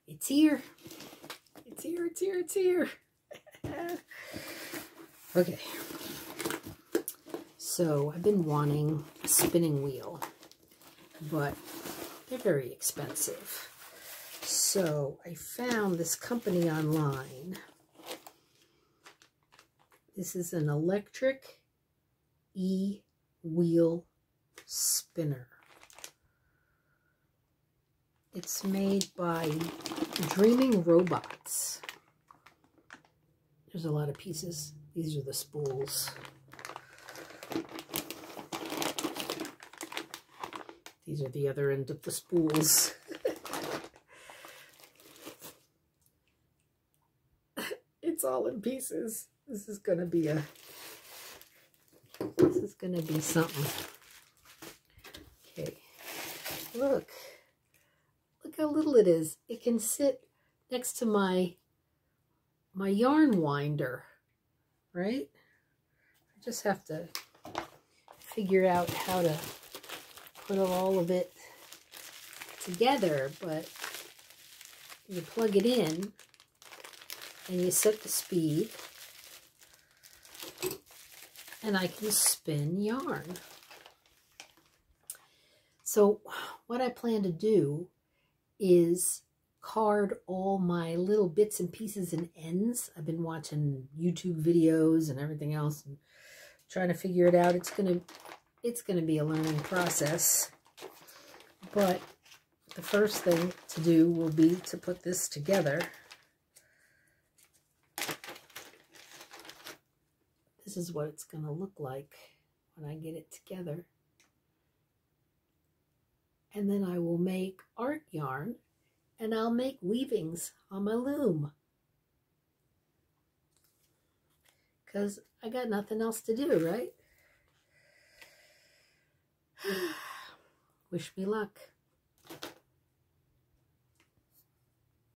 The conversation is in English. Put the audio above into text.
It's here. It's here, it's here, it's here. Okay. So I've been wanting a spinning wheel, but they're very expensive. So I found this company online. This is an electric e-wheel spinner. It's made by Dreaming Robots. There's a lot of pieces. These are the spools. These are the other end of the spools. It's all in pieces. This is gonna be something. Okay. Look how little it is. It can sit next to my yarn winder, right? I just have to figure out how to put all of it together, but you plug it in and you set the speed and I can spin yarn. So what I plan to do is card all my little bits and pieces and ends. I've been watching YouTube videos and everything else and trying to figure it out. It's gonna be a learning process. But the first thing to do will be to put this together. This is what it's gonna look like when I get it together. And then I will make art yarn and I'll make weavings on my loom. Because I got nothing else to do, right? Wish me luck.